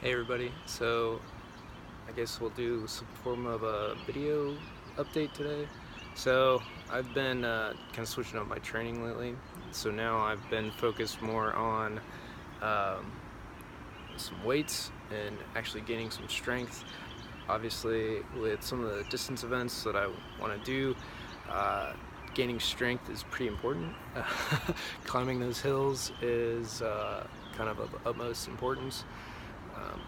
Hey everybody, so I guess we'll do some form of a video update today. So I've been kind of switching up my training lately. So now I've been focused more on um, some weights and actually gaining some strength. Obviously, with some of the distance events that I want to do, uh, gaining strength is pretty important. Climbing those hills is kind of utmost importance. Um,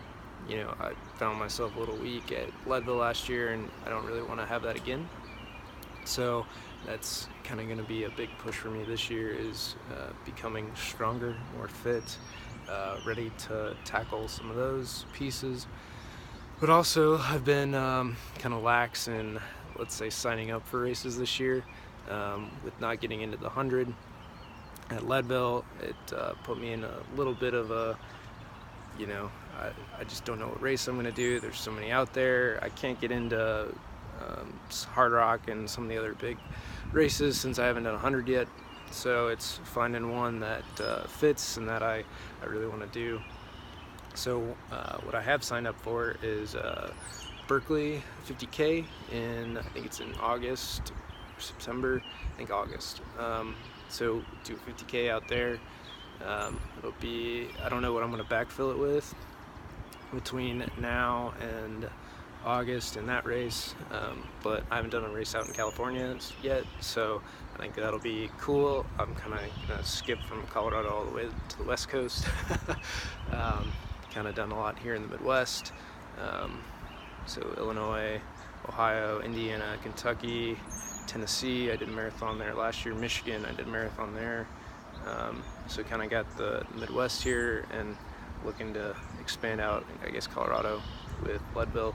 I found myself a little weak at Leadville last year, and I don't really want to have that again. So that's kind of going to be a big push for me this year, is becoming stronger, more fit, ready to tackle some of those pieces. But also, I've been kind of lax in, let's say, signing up for races this year, with not getting into the 100 at Leadville. It put me in a little bit of a, I just don't know what race I'm going to do. There's so many out there. I can't get into Hard Rock and some of the other big races since I haven't done 100 yet. So it's finding one that fits and that I really want to do. So what I have signed up for is Berkeley 50K I think it's in August or September, I think August. So do 50K out there. It'll be, I don't know what I'm going to backfill it with between now and August in that race, but I haven't done a race out in California yet, so I think that'll be cool. I'm kind of going to skip from Colorado all the way to the West Coast. Kind of done a lot here in the Midwest, so Illinois, Ohio, Indiana, Kentucky, Tennessee. I did a marathon there last year. Michigan, I did a marathon there. So kind of got the Midwest here and looking to expand out, I guess, Colorado with Leadville.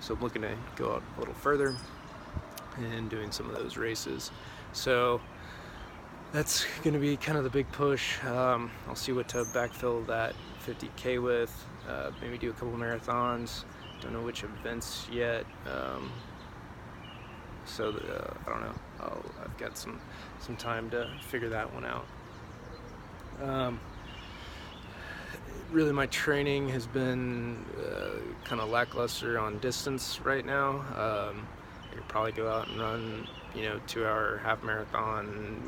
So I'm looking to go out a little further and doing some of those races. So that's going to be kind of the big push. I'll see what to backfill that 50K with. Maybe do a couple marathons. Don't know which events yet. I don't know. I've got some time to figure that one out. Really, my training has been kind of lackluster on distance right now. I could probably go out and run, 2-hour half marathon,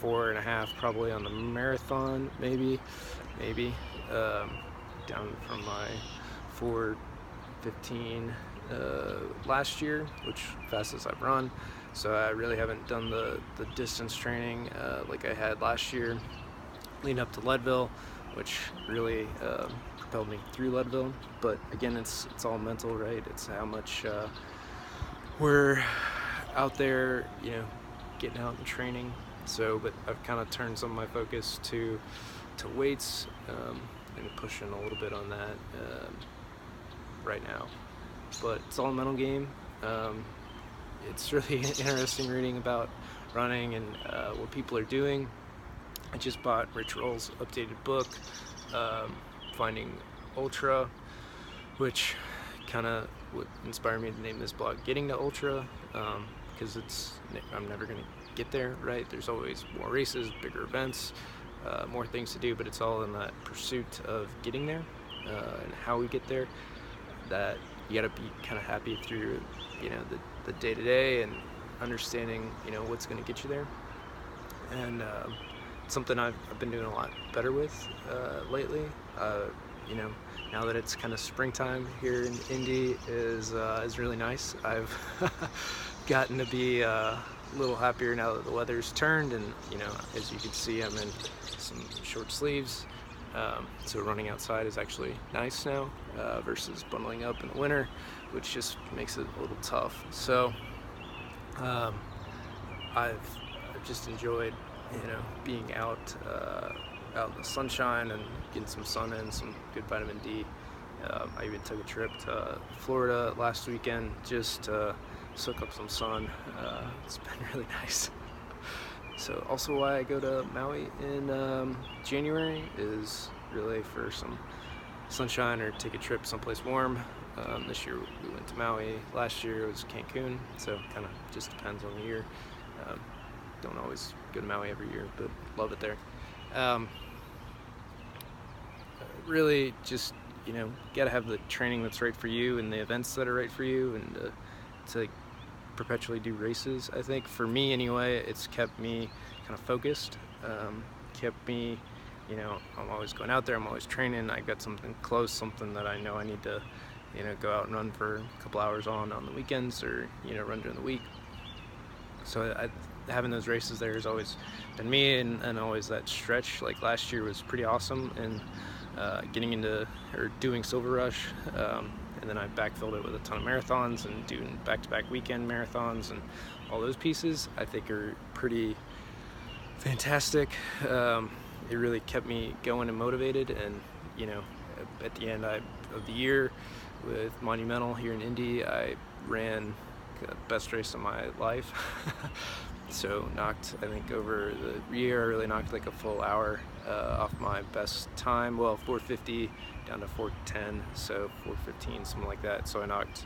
4.5 probably on the marathon, maybe, down from my 4:15 last year, which fastest I've run. So I really haven't done the distance training like I had last year leading up to Leadville, which really propelled me through Leadville. But again, it's all mental, right? It's how much we're out there, getting out and training. So, but I've kind of turned some of my focus to weights and pushing a little bit on that right now. But it's all a mental game. It's really interesting reading about running and what people are doing. I just bought Rich Roll's updated book, Finding Ultra, which kind of would inspire me to name this blog Getting to Ultra, because I'm never going to get there, right? There's always more races, bigger events, more things to do, but it's all in that pursuit of getting there and how we get there. That you got to be kind of happy through, the day-to-day and understanding, what's going to get you there. And something I've been doing a lot better with lately. Now that it's kind of springtime here in Indy is really nice. I've gotten to be a little happier now that the weather's turned, and as you can see, I'm in some short sleeves. So running outside is actually nice now versus bundling up in the winter, which just makes it a little tough. So I've just enjoyed being out in the sunshine and getting some sun in, some good vitamin D. I even took a trip to Florida last weekend just to soak up some sun. It's been really nice. So also why I go to Maui in January is really for some sunshine or take a trip someplace warm. This year we went to Maui. Last year it was Cancun, so kind of just depends on the year. Don't always go to Maui every year, but love it there. Really just you know, gotta have the training that's right for you and the events that are right for you, and to perpetually do races. I think for me anyway, it's kept me kind of focused, kept me, you know, I'm always going out there, I'm always training, I got something close, something that I know I need to, you know, go out and run for a couple hours on the weekends, or, you know, run during the week. So having those races there has always been me, and always that stretch. Like last year was pretty awesome, and getting into, or doing Silver Rush, and then I backfilled it with a ton of marathons and doing back-to-back weekend marathons, and all those pieces I think are pretty fantastic. It really kept me going and motivated, and, you know, at the end of the year with Monumental here in Indy, I ran the best race of my life. So knocked, I think over the year, I really knocked like a full hour off my best time. Well, 4:50 down to 4:10, so 4:15, something like that. So I knocked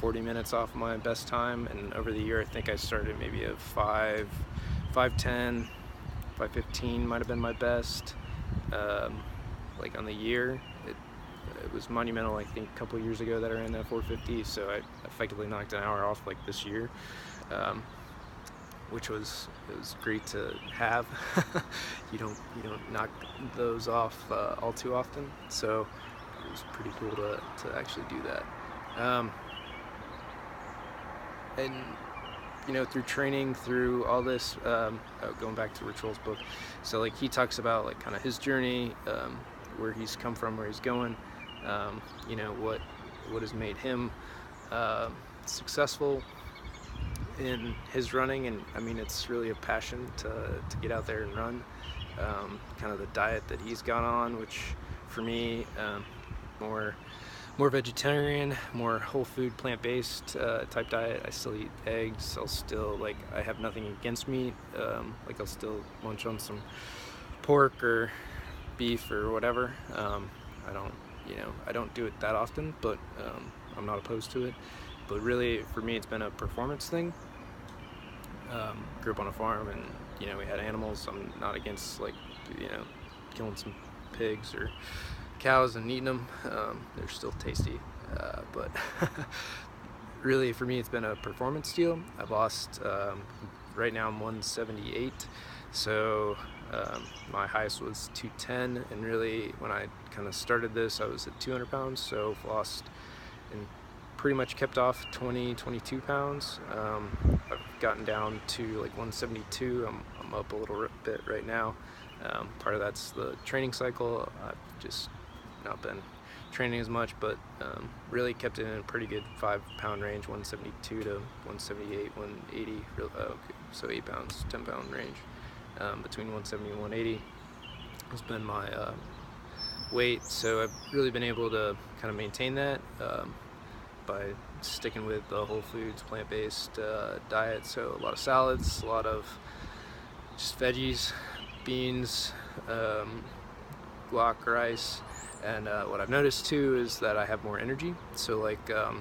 40 minutes off my best time, and over the year I think I started maybe a 5:10, 5:15 might have been my best. Like on the year, it was Monumental, I think, a couple years ago that I ran that 4:50, so I effectively knocked an hour off like this year, which was great to have. you don't knock those off all too often, so it was pretty cool to actually do that. And you know, through training, through all this, going back to Rich Roll's book, so like he talks about like kind of his journey, where he's come from, where he's going, you know, what has made him successful in his running. And I mean, it's really a passion to get out there and run. Kind of the diet that he's gone on, which for me, more vegetarian, more whole food, plant-based type diet. I still eat eggs. I'll still, like, I have nothing against meat. Like, I'll still munch on some pork or beef or whatever. I don't, you know, I don't do it that often, but I'm not opposed to it. But really, for me, it's been a performance thing. Grew up on a farm, and, you know, we had animals. I'm not against, like, you know, killing some pigs or cows and eating them. They're still tasty, but really for me it's been a performance deal. I've lost, right now I'm 178, so my highest was 210, and really when I kind of started this I was at 200 pounds, so I've lost and pretty much kept off 22 pounds. I've gotten down to like 172. I'm up a little bit right now. Part of that's the training cycle. I've just not been training as much, but really kept it in a pretty good 5-pound range, 172 to 178, 180, so 8 pounds, 10 pound range, between 170 and 180 has been my weight. So I've really been able to kind of maintain that by sticking with the whole foods, plant-based diet. So a lot of salads, a lot of just veggies, beans, guac, rice. And what I've noticed too is that I have more energy. So like I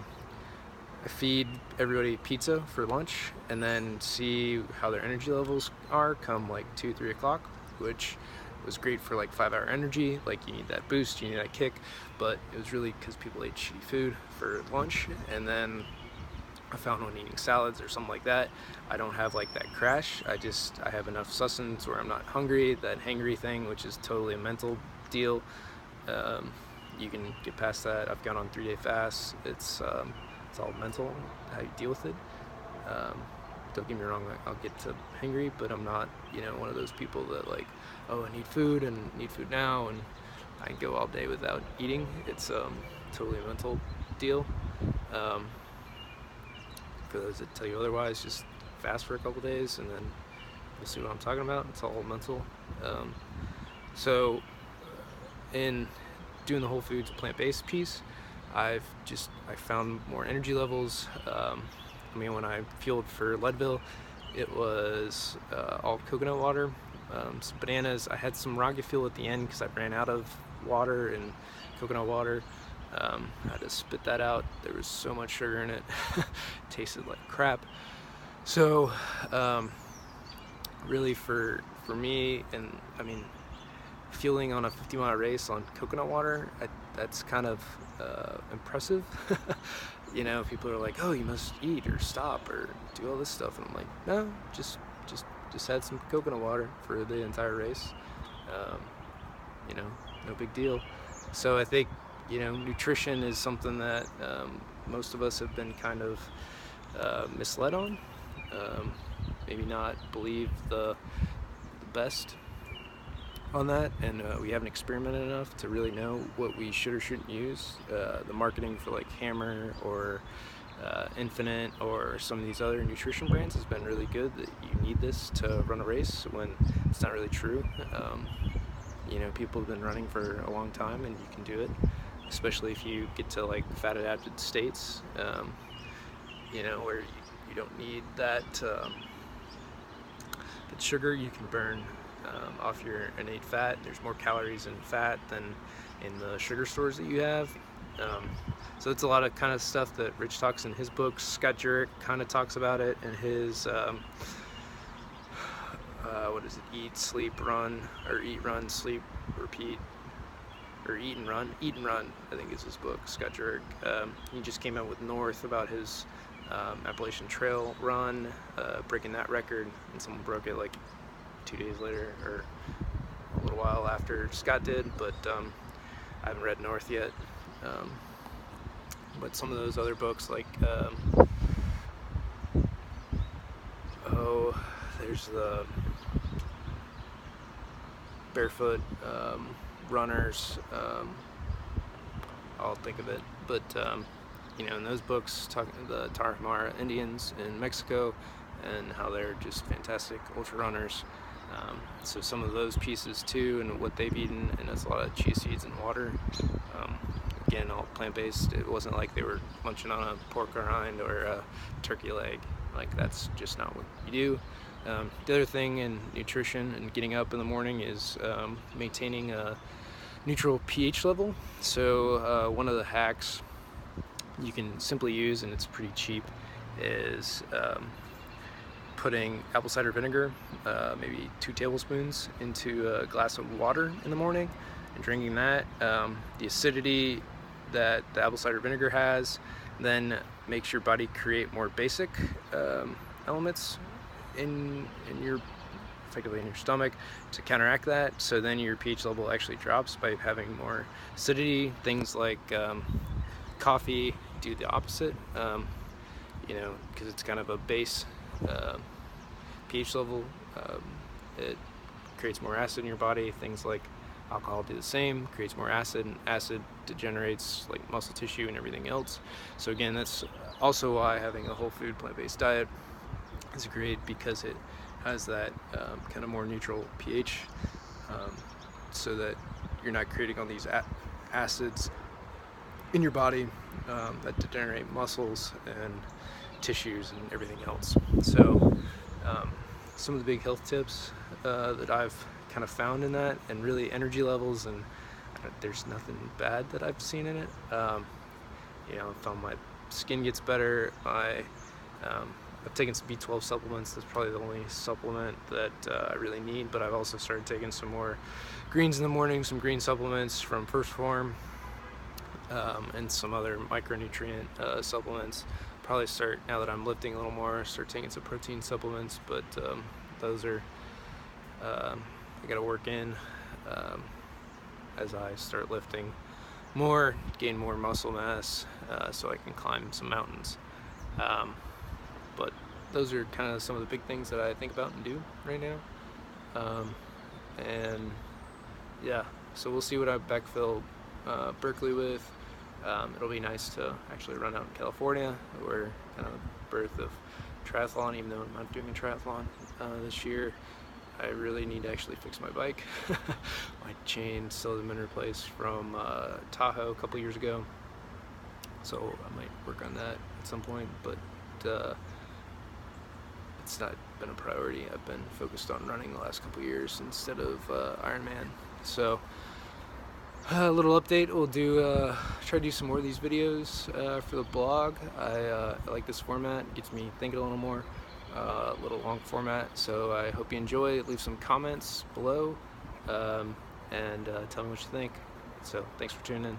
feed everybody pizza for lunch, and then see how their energy levels are come like 2-3 o'clock, which was great for like 5-hour energy. Like you need that boost, you need that kick, but it was really because people ate shitty food for lunch. And then I found when eating salads or something like that, I don't have like that crash. I have enough sustenance where I'm not hungry, that hangry thing, which is totally a mental deal. You can get past that. I've gone on 3-day fasts. It's all mental, how you deal with it. Don't get me wrong, I'll get to hangry, but I'm not, you know, one of those people that like, oh, I need food and need food now, and I can go all day without eating. It's totally a mental deal. For those that tell you otherwise, just fast for a couple days and then you'll see what I'm talking about. It's all mental. So in doing the whole foods plant-based piece, I found more energy levels. I mean, when I fueled for Leadville, it was all coconut water, some bananas. I had some Raga fuel at the end because I ran out of water and coconut water. I had to spit that out. There was so much sugar in it. It tasted like crap. So really for me, and I mean, fueling on a 50-mile race on coconut water, that's kind of impressive. You know, people are like, oh, you must eat or stop or do all this stuff, and I'm like, no, just had some coconut water for the entire race. You know, no big deal. So I think, you know, nutrition is something that most of us have been kind of misled on. Maybe not believe the best on that, and we haven't experimented enough to really know what we should or shouldn't use. The marketing for like Hammer or Infinite or some of these other nutrition brands has been really good, that you need this to run a race, when it's not really true. You know, people have been running for a long time and you can do it, especially if you get to like fat adapted states, you know, where you don't need that sugar. You can burn off your innate fat. There's more calories in fat than in the sugar stores that you have. So it's a lot of kind of stuff that Rich talks in his books. Scott Jurek kind of talks about it in his what is it? Eat, Sleep, Run, or Eat, Run, Sleep, Repeat, or Eat and Run. Eat and Run, I think is his book. Scott Jurek. He just came out with North about his Appalachian Trail run, breaking that record, and someone broke it like 2 days later, or a little while after Scott did, but I haven't read North yet. But some of those other books, like there's the Barefoot Runners, I'll think of it, but you know, in those books, talking the Tarahumara Indians in Mexico and how they're just fantastic ultra runners. So some of those pieces too, and what they've eaten, and it's a lot of chia seeds and water. Again, all plant-based. It wasn't like they were munching on a pork rind or a turkey leg. Like, that's just not what you do. The other thing in nutrition and getting up in the morning is maintaining a neutral pH level. So one of the hacks you can simply use, and it's pretty cheap, is putting apple cider vinegar, maybe 2 tablespoons, into a glass of water in the morning and drinking that. The acidity that the apple cider vinegar has then makes your body create more basic elements in your, effectively in your stomach, to counteract that. So then your pH level actually drops by having more acidity. Things like coffee do the opposite, you know, because it's kind of a base pH level. It creates more acid in your body. Things like alcohol do the same, creates more acid, and acid degenerates like muscle tissue and everything else. So again, that's also why having a whole food plant-based diet is great, because it has that kind of more neutral pH, so that you're not creating all these acids in your body that degenerate muscles and tissues and everything else. So some of the big health tips that I've kind of found in that, and really energy levels, and there's nothing bad that I've seen in it. You know, I found my skin gets better. I've taken some B12 supplements. That's probably the only supplement that I really need, but I've also started taking some more greens in the morning, some green supplements from First Form, and some other micronutrient supplements. Probably start, now that I'm lifting a little more, start taking some protein supplements, but those are I gotta work in as I start lifting more, gain more muscle mass, so I can climb some mountains. But those are kind of some of the big things that I think about and do right now. And yeah, so we'll see what I backfill Berkeley with. It'll be nice to actually run out in California, where kind of the birth of triathlon, even though I'm not doing a triathlon this year. I really need to actually fix my bike. My chain still hasn't been replaced from Tahoe a couple years ago, so I might work on that at some point, but it's not been a priority. I've been focused on running the last couple years instead of Ironman. So a little update, we'll do try to do some more of these videos for the blog. I like this format, it gets me thinking a little more. A little long format, so I hope you enjoy. Leave some comments below. and tell me what you think. So thanks for tuning in.